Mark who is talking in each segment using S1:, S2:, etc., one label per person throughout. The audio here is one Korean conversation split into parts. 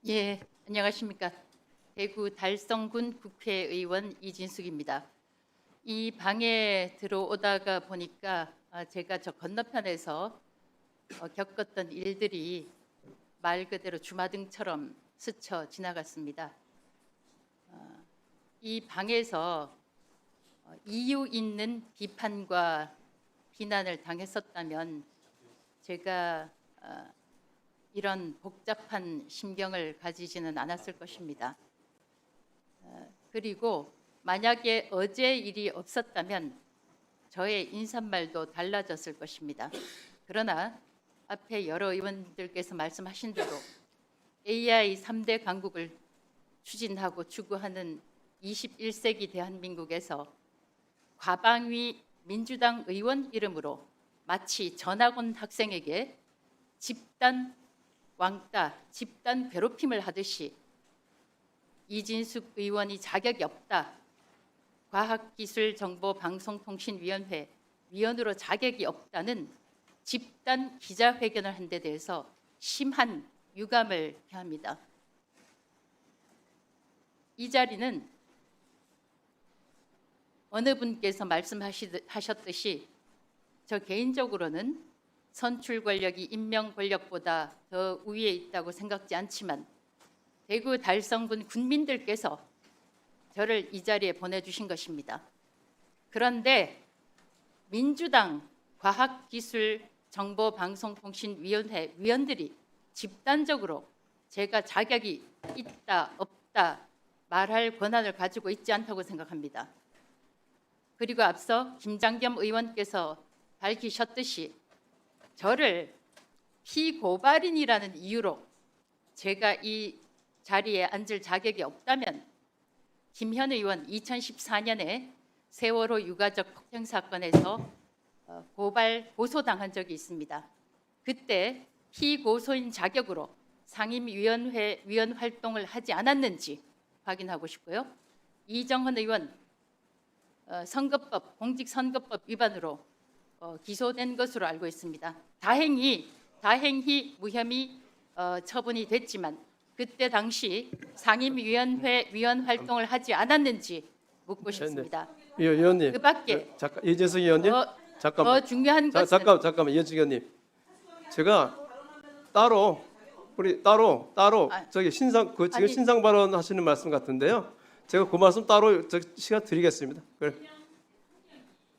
S1: 예, 안녕하십니까. 대구 달성군 국회의원 이진숙입니다. 이 방에 들어오다가 보니까 제가 저 건너편에서 겪었던 일들이 말 그대로 주마등처럼 스쳐 지나갔습니다. 이 방에서 이유 있는 비판과 비난을 당했었다면 제가 이런 복잡한 심경을 가지지는 않았을 것입니다. 그리고 만약에 어제 일이 없었다면 저의 인사말도 달라졌을 것입니다. 그러나 앞에 여러 의원들께서 말씀하신 대로 AI 3대 강국을 추진하고 추구하는 21세기 대한민국에서 과방위 민주당 의원 이름으로 마치 전학온 학생에게 집단 왕따, 집단 괴롭힘을 하듯이 이진숙 의원이 자격이 없다. 과학기술정보방송통신위원회 위원으로 자격이 없다는 집단 기자회견을 한 데 대해서 심한 유감을 표합니다. 이 자리는 어느 분께서 말씀하셨듯이 저 개인적으로는 선출 권력이 임명 권력보다 더 우위에 있다고 생각지 않지만 대구 달성군 군민들께서 저를 이 자리에 보내주신 것입니다. 그런데 민주당 과학기술정보방송통신위원회 위원들이 집단적으로 제가 자격이 있다 없다 말할 권한을 가지고 있지 않다고 생각합니다. 그리고 앞서 김장겸 의원께서 밝히셨듯이 저를 피고발인이라는 이유로 제가 이 자리에 앉을 자격이 없다면 김현 의원 2014년에 세월호 유가족 폭행 사건에서 고소당한 적이 있습니다. 그때 피고소인 자격으로 상임위원회 위원 활동을 하지 않았는지 확인하고 싶고요. 이정헌 의원 선거법 공직선거법 위반으로 기소된 것으로 알고 있습니다. 다행히 무혐의 처분이 됐지만 그때 당시 상임위원회 위원 활동을 하지 않았는지 묻고 싶습니다.
S2: 의원님,
S1: 그밖에
S2: 잠깐 이진숙 의원님, 잠깐만.
S1: 더 중요한 것은
S2: 잠깐만 이진숙 의원님, 제가 따로 저기 신상 지금
S1: 아니,
S2: 신상 발언 하시는 말씀 같은데요. 제가 그 말씀 따로 시간 드리겠습니다. 그래.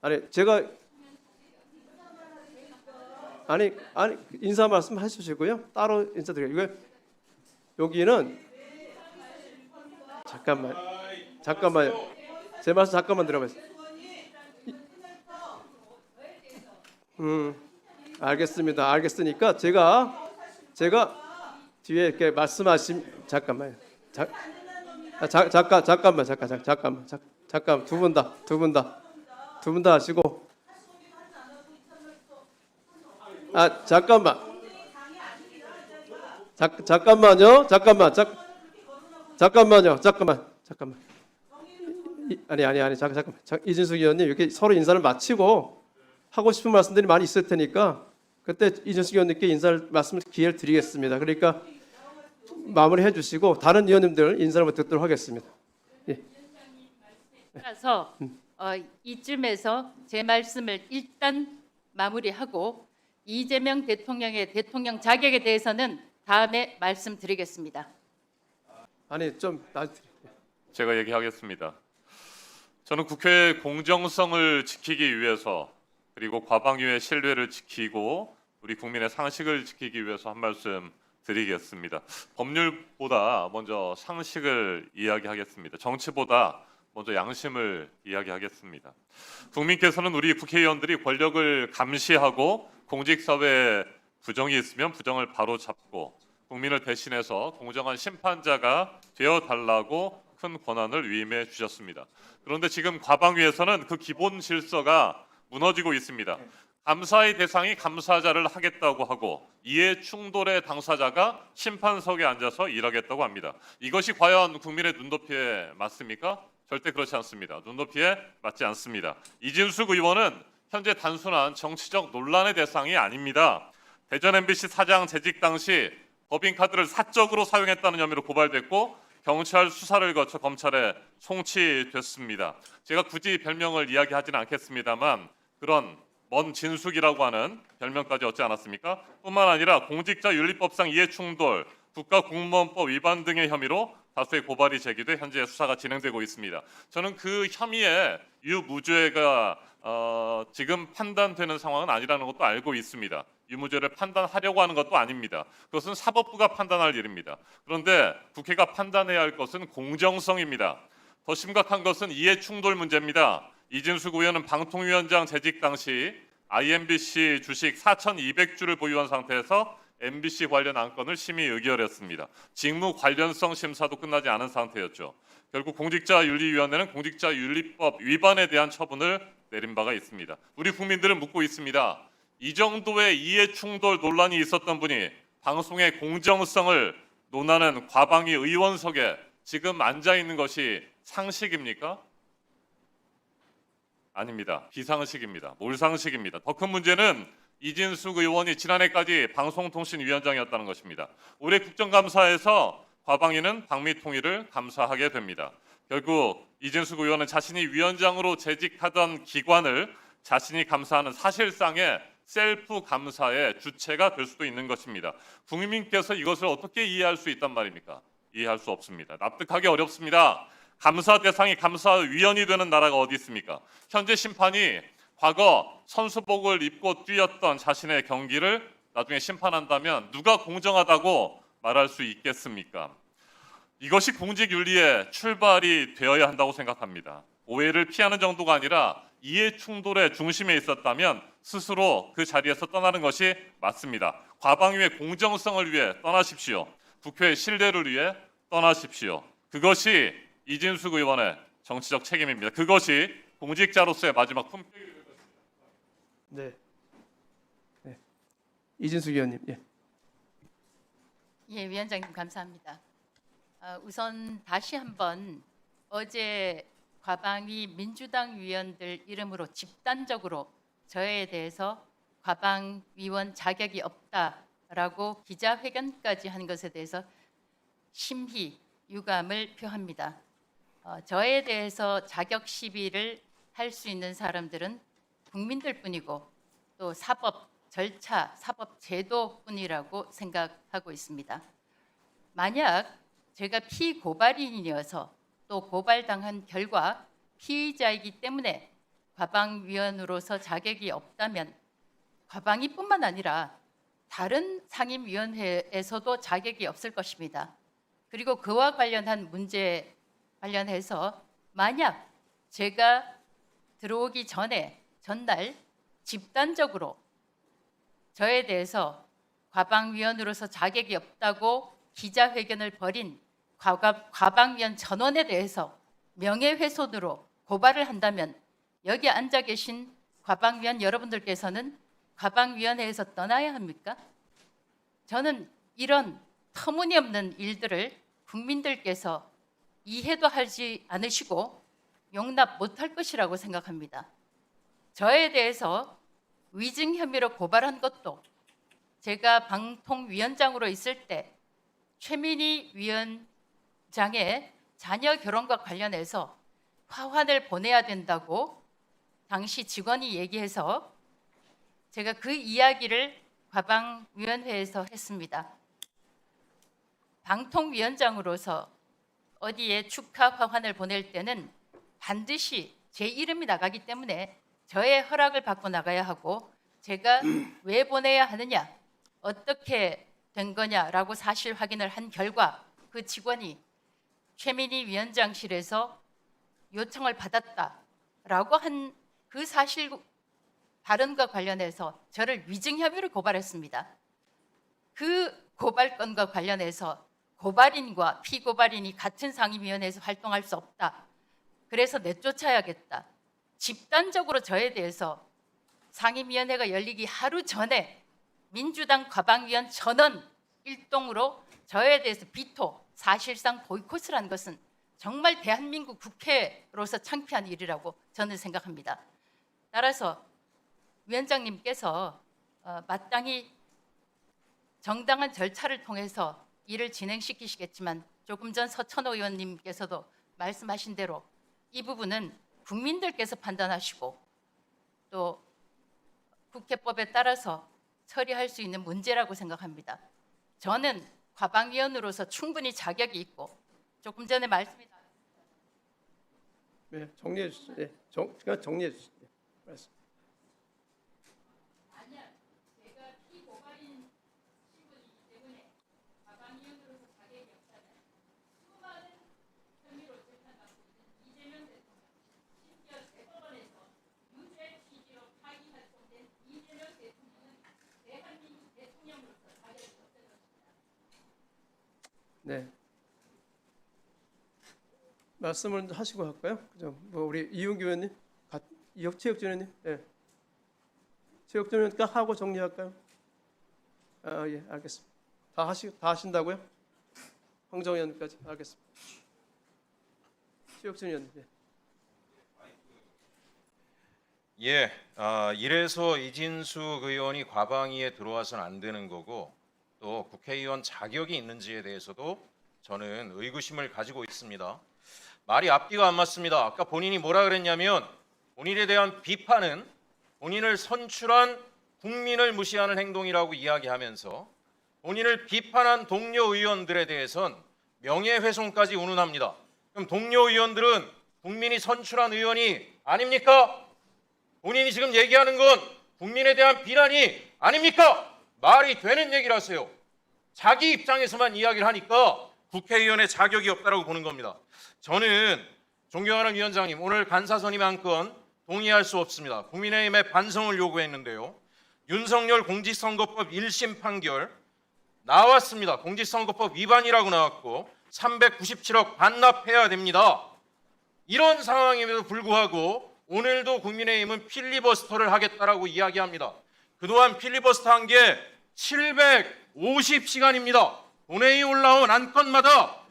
S2: 아니 제가 아니 인사 말씀 해주시고요. 따로 인사드려요. 여기는 잠깐만요. 제 말씀 잠깐만 들어보세요. 알겠으니까 제가 뒤에 이렇게 말씀하신 잠깐만 두 분 다 하시고 잠깐만요. 아니 잠깐만. 이진숙 의원님 이렇게 서로 인사를 마치고 하고 싶은 말씀들이 많이 있을 테니까 그때 이진숙 의원님께 인사를 말씀 기회를 드리겠습니다. 그러니까 마무리해 주시고 다른 의원님들 인사를 듣도록 하겠습니다. 예.
S1: 그래서 이쯤에서 제 말씀을 일단 마무리하고 이재명 대통령의 대통령 자격에 대해서는 다음에 말씀드리겠습니다.
S2: 아니 좀
S3: 제가 얘기하겠습니다. 저는 국회의 공정성을 지키기 위해서 그리고 과방위의 신뢰를 지키고 우리 국민의 상식을 지키기 위해서 한 말씀 드리겠습니다. 법률보다 먼저 상식을 이야기하겠습니다. 정치보다 먼저 양심을 이야기하겠습니다. 국민께서는 우리 국회의원들이 권력을 감시하고 공직사회에 부정이 있으면 부정을 바로잡고 국민을 대신해서 공정한 심판자가 되어달라고 큰 권한을 위임해 주셨습니다. 그런데 지금 과방위에서는 그 기본 질서가 무너지고 있습니다. 감사의 대상이 감사자를 하겠다고 하고 이해 충돌의 당사자가 심판석에 앉아서 일하겠다고 합니다. 이것이 과연 국민의 눈높이에 맞습니까? 절대 그렇지 않습니다. 눈높이에 맞지 않습니다. 이진숙 의원은 현재 단순한 정치적 논란의 대상이 아닙니다. 대전 MBC 사장 재직 당시 법인카드를 사적으로 사용했다는 혐의로 고발됐고 경찰 수사를 거쳐 검찰에 송치됐습니다. 제가 굳이 별명을 이야기하지는 않겠습니다만 그런 먼 진숙이라고 하는 별명까지 얻지 않았습니까? 뿐만 아니라 공직자윤리법상 이해충돌, 국가공무원법 위반 등의 혐의로 다수의 고발이 제기돼 현재 수사가 진행되고 있습니다. 저는 그 혐의에 유무죄가 지금 판단되는 상황은 아니라는 것도 알고 있습니다. 유무죄를 판단하려고 하는 것도 아닙니다. 그것은 사법부가 판단할 일입니다. 그런데 국회가 판단해야 할 것은 공정성입니다. 더 심각한 것은 이해충돌 문제입니다. 이진숙 의원은 방통위원장 재직 당시 IMBC 주식 4,200주를 보유한 상태에서 MBC 관련 안건을 심의 의결했습니다. 직무 관련성 심사도 끝나지 않은 상태였죠. 결국 공직자윤리위원회는 공직자윤리법 위반에 대한 처분을 내린 바가 있습니다. 우리 국민들은 묻고 있습니다. 이 정도의 이해충돌 논란이 있었던 분이 방송의 공정성을 논하는 과방위 의원석에 지금 앉아 있는 것이 상식입니까? 아닙니다. 비상식입니다. 몰상식입니다. 더 큰 문제는 이진숙 의원이 지난해까지 방송통신위원장이었다는 것입니다. 올해 국정감사에서 과방위는 방미통일을 감사하게 됩니다. 결국 이진숙 의원은 자신이 위원장으로 재직하던 기관을 자신이 감사하는 사실상의 셀프 감사의 주체가 될 수도 있는 것입니다. 국민께서 이것을 어떻게 이해할 수 있단 말입니까? 이해할 수 없습니다. 납득하기 어렵습니다. 감사 대상이 감사위원이 되는 나라가 어디 있습니까? 현재 심판이 과거 선수복을 입고 뛰었던 자신의 경기를 나중에 심판한다면 누가 공정하다고 말할 수 있겠습니까? 이것이 공직윤리의 출발이 되어야 한다고 생각합니다. 오해를 피하는 정도가 아니라 이해충돌의 중심에 있었다면 스스로 그 자리에서 떠나는 것이 맞습니다. 과방위의 공정성을 위해 떠나십시오. 국회의 신뢰를 위해 떠나십시오. 그것이 이진숙 의원의 정치적 책임입니다. 그것이 공직자로서의 마지막 품격이 될 것입니다.
S2: 네. 네. 이진숙 의원님. 예.
S1: 예, 위원장님 감사합니다. 우선 다시 한번 어제 과방위 민주당 위원들 이름으로 집단적으로 저에 대해서 과방위원 자격이 없다라고 기자회견까지 한 것에 대해서 심히 유감을 표합니다. 저에 대해서 자격 시비를 할 수 있는 사람들은 국민들뿐이고 또 사법 절차, 사법 제도뿐이라고 생각하고 있습니다. 만약 제가 피고발인이어서 또 고발당한 결과 피의자이기 때문에 과방위원으로서 자격이 없다면 과방위뿐만 아니라 다른 상임위원회에서도 자격이 없을 것입니다. 그리고 그와 관련한 문제 관련해서 만약 제가 들어오기 전에 전날 집단적으로 저에 대해서 과방위원으로서 자격이 없다고 기자회견을 벌인 과방위원 전원에 대해서 명예훼손으로 고발을 한다면 여기 앉아 계신 과방위원 여러분들께서는 과방위원회에서 떠나야 합니까? 저는 이런 터무니없는 일들을 국민들께서 이해도 하지 않으시고 용납 못할 것이라고 생각합니다. 저에 대해서 위증 혐의로 고발한 것도 제가 방통위원장으로 있을 때 최민희 위원장의 자녀 결혼과 관련해서 화환을 보내야 된다고 당시 직원이 얘기해서 제가 그 이야기를 과방위원회에서 했습니다. 방통위원장으로서 어디에 축하 화환을 보낼 때는 반드시 제 이름이 나가기 때문에 저의 허락을 받고 나가야 하고 제가 왜 보내야 하느냐, 어떻게 된 거냐라고 사실 확인을 한 결과 그 직원이 최민희 위원장실에서 요청을 받았다라고 한 그 사실 발언과 관련해서 저를 위증 혐의로 고발했습니다. 그 고발건과 관련해서 고발인과 피고발인이 같은 상임위원회에서 활동할 수 없다. 그래서 내쫓아야겠다. 집단적으로 저에 대해서 상임위원회가 열리기 하루 전에 민주당 과방위원 전원 일동으로 저에 대해서 비토, 사실상 보이콧을 한 것은 정말 대한민국 국회로서 창피한 일이라고 저는 생각합니다. 따라서 위원장님께서 마땅히 정당한 절차를 통해서 일을 진행시키시겠지만 조금 전 서천호 의원님께서도 말씀하신 대로 이 부분은 국민들께서 판단하시고 또 국회법에 따라서 처리할 수 있는 문제라고 생각합니다. 저는 과방위원으로서 충분히 자격이 있고 조금 전에 말씀이
S2: 네, 정리해 주시죠. 네, 그냥 정리해 주시죠. 네, 말씀.
S1: 아니야. 제가 피고발인 신분이기 때문에 과방위원으로서 자격이 없다면 수많은 혐의로 재판받고 있는 이재명 대통령, 심지어 대법원에서 유죄 취지로 파기 활동된 이재명 대통령은 대한민국 대통령으로서 자격이 없는 것입니다.
S2: 네. 말씀을 하시고 할까요? 그죠? 뭐 우리 이윤규 의원님, 체육진 의원님, 예. 체육진 의원 딱 하고 정리할까요? 아, 예, 알겠습니다. 다 하신다고요? 황정 의원까지 알겠습니다. 체육진 의원님. 예.
S4: 예, 이래서 이진숙 의원이 과방위에 들어와서는 안 되는 거고 또 국회의원 자격이 있는지에 대해서도 저는 의구심을 가지고 있습니다. 말이 앞뒤가 안 맞습니다. 아까 본인이 뭐라 그랬냐면 본인에 대한 비판은 본인을 선출한 국민을 무시하는 행동이라고 이야기하면서 본인을 비판한 동료 의원들에 대해선 명예훼손까지 운운합니다. 그럼 동료 의원들은 국민이 선출한 의원이 아닙니까? 본인이 지금 얘기하는 건 국민에 대한 비난이 아닙니까? 말이 되는 얘기를 하세요. 자기 입장에서만 이야기를 하니까 국회의원의 자격이 없다라고 보는 겁니다. 저는 존경하는 위원장님, 오늘 간사 선임 안건 동의할 수 없습니다. 국민의힘에 반성을 요구했는데요. 윤석열 공직선거법 1심 판결 나왔습니다. 공직선거법 위반이라고 나왔고 397억 반납해야 됩니다. 이런 상황임에도 불구하고 오늘도 국민의힘은 필리버스터를 하겠다라고 이야기합니다. 그동안 필리버스터한 게 750시간입니다. 본회의 올라온 안건마다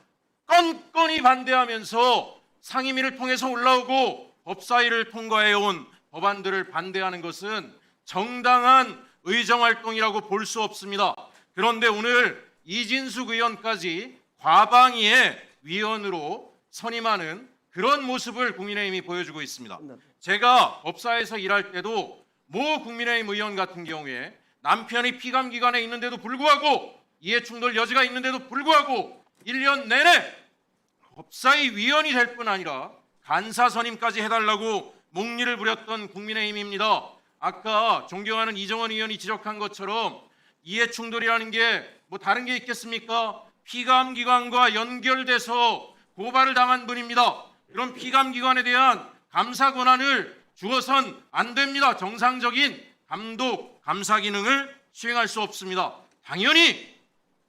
S4: 건건히 반대하면서 상임위를 통해서 올라오고 법사위를 통과해온 법안들을 반대하는 것은 정당한 의정활동이라고 볼 수 없습니다. 그런데 오늘 이진숙 의원까지 과방위의 위원으로 선임하는 그런 모습을 국민의힘이 보여주고 있습니다. 제가 법사에서 일할 때도 모 국민의힘 의원 같은 경우에 남편이 피감기관에 있는데도 불구하고 이해충돌 여지가 있는데도 불구하고 1년 내내 법사위 위원이 될 뿐 아니라 간사 선임까지 해달라고 목리를 부렸던 국민의힘입니다. 아까 존경하는 이정원 의원이 지적한 것처럼 이해충돌이라는 게 뭐 다른 게 있겠습니까? 피감기관과 연결돼서 고발을 당한 분입니다. 그런 피감기관에 대한 감사 권한을 주어선 안 됩니다. 정상적인 감독, 감사 기능을 수행할 수 없습니다. 당연히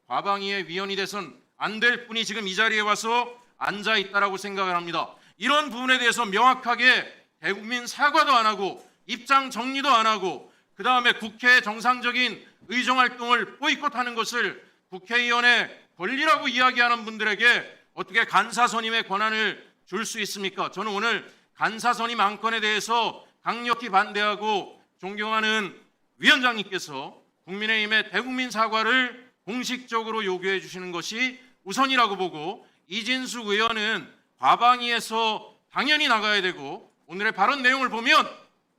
S4: 과방위의 위원이 돼선 안 될 분이 지금 이 자리에 와서 앉아 있다라고 생각을 합니다. 이런 부분에 대해서 명확하게 대국민 사과도 안 하고 입장 정리도 안 하고 그 다음에 국회 정상적인 의정활동을 보이콧하는 것을 국회의원의 권리라고 이야기하는 분들에게 어떻게 간사 선임의 권한을 줄 수 있습니까? 저는 오늘 간사 선임 안건에 대해서 강력히 반대하고 존경하는 위원장님께서 국민의힘의 대국민 사과를 공식적으로 요구해 주시는 것이 우선이라고 보고 이진숙 의원은 과방위에서 당연히 나가야 되고 오늘의 발언 내용을 보면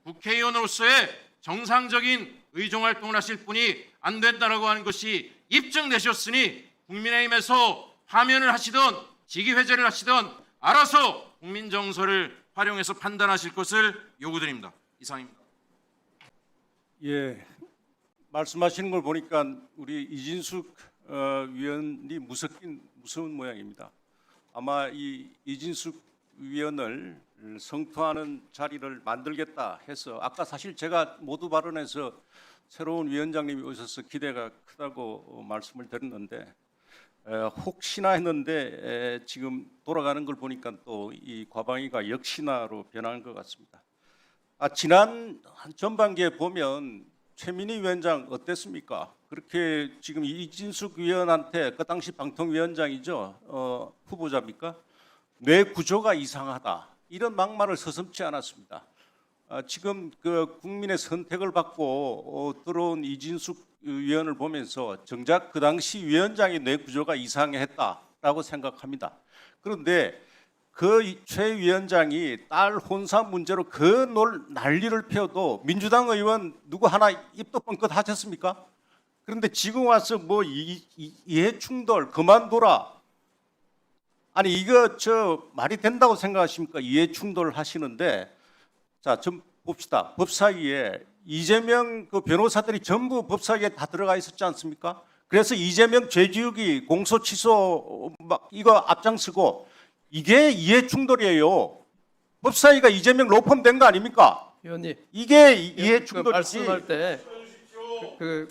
S4: 국회의원으로서의 정상적인 의정활동을 하실 분이 안 된다라고 하는 것이 입증되셨으니 국민의힘에서 파면을 하시던 직위회제를 하시던 알아서 국민정서를 활용해서 판단하실 것을 요구드립니다. 이상입니다.
S5: 예, 말씀하시는 걸 보니까 우리 이진숙 위원이 무서운 모양입니다. 아마 이 이진숙 위원을 성토하는 자리를 만들겠다 해서 아까 사실 제가 모두 발언해서 새로운 위원장님이 오셔서 기대가 크다고 말씀을 드렸는데 혹시나 했는데 지금 돌아가는 걸 보니까 또 이 과방위가 역시나로 변하는 것 같습니다. 지난 전반기에 보면 최민희 위원장 어땠습니까? 그렇게 지금 이진숙 위원한테 그 당시 방통위원장이죠, 후보자입니까? 뇌 구조가 이상하다 이런 막말을 서슴지 않았습니다. 지금 그 국민의 선택을 받고 들어온 이진숙 위원을 보면서 정작 그 당시 위원장의 뇌 구조가 이상했다라고 생각합니다. 그런데 그 최 위원장이 딸 혼사 문제로 그 난리를 피워도 민주당 의원 누구 하나 입도 뻥끗 하셨습니까? 그런데 지금 와서 뭐 이해 충돌 그만둬라. 아니 이거 말이 된다고 생각하십니까? 이해 충돌 하시는데 자, 좀 봅시다. 법사위에 이재명 그 변호사들이 전부 법사위에 다 들어가 있었지 않습니까? 그래서 이재명 죄지우기 공소 취소 막 이거 앞장서고 이게 이해 충돌이에요. 법사위가 이재명 로펌 된 거 아닙니까?
S2: 위원님
S5: 이게 이해
S2: 그
S5: 충돌이지.
S2: 말씀할 때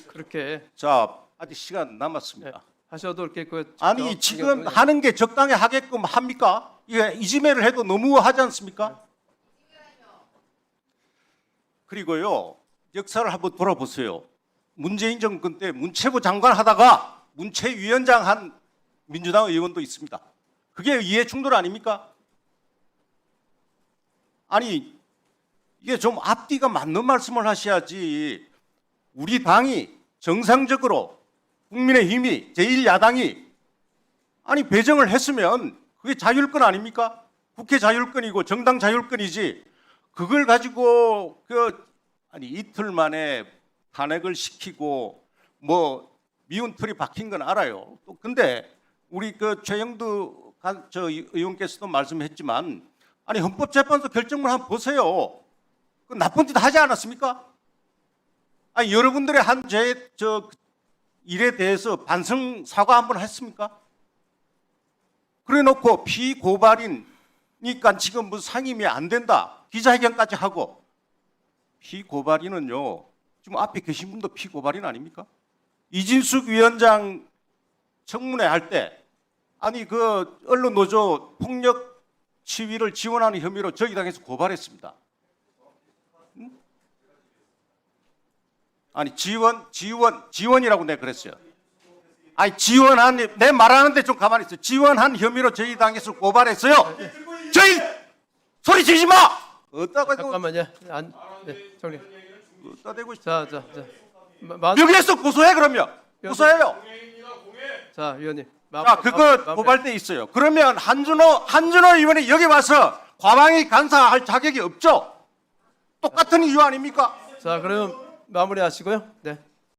S2: 그렇게
S5: 자, 아직 시간 남았습니다.
S2: 하셔도 이렇게
S5: 아니 지금 하는 게 적당히 하게끔 합니까? 이게 이지매를 해도 너무 하지 않습니까? 그리고요 역사를 한번 돌아보세요. 문재인 정권 때 문체부 장관 하다가 문체위원장 한 민주당 의원도 있습니다. 그게 이해 충돌 아닙니까? 아니 이게 좀 앞뒤가 맞는 말씀을 하셔야지. 우리 당이 정상적으로 국민의힘이 제1야당이 아니 배정을 했으면 그게 자율권 아닙니까? 국회 자율권이고 정당 자율권이지. 그걸 가지고 아니 이틀 만에 탄핵을 시키고 뭐 미운 틀이 박힌 건 알아요. 또 근데 우리 최영두 의원께서도 말씀했지만 아니 헌법재판소 결정문 한번 보세요. 그 나쁜 짓 하지 않았습니까? 아니 여러분들의 한 일에 대해서 반성 사과 한번 했습니까? 그래놓고 피고발인이니까 지금 뭐 상임이 안 된다 기자회견까지 하고. 피고발인은요 지금 앞에 계신 분도 피고발인 아닙니까? 이진숙 위원장 청문회 할 때 아니 그 언론 노조 폭력 시위를 지원하는 혐의로 저희 당에서 고발했습니다. 응? 아니 지원이라고 내가 그랬어요. 아니 지원한 내 말하는데 좀 가만히 있어. 지원한 혐의로 저희 당에서 고발했어요. 저희 소리 지르지 마. 어디다가
S2: 잠깐만요. 정리.
S5: 어디다 대고
S2: 자.
S5: 여기에서 고소해 그러면 고소해요.
S2: 자, 위원님.
S5: 자, 그거 고발돼 있어요. 그러면 한준호 의원이 여기 와서 과방위 간사할 자격이 없죠. 똑같은 이유 아닙니까?
S2: 자, 그럼 마무리하시고요. 네.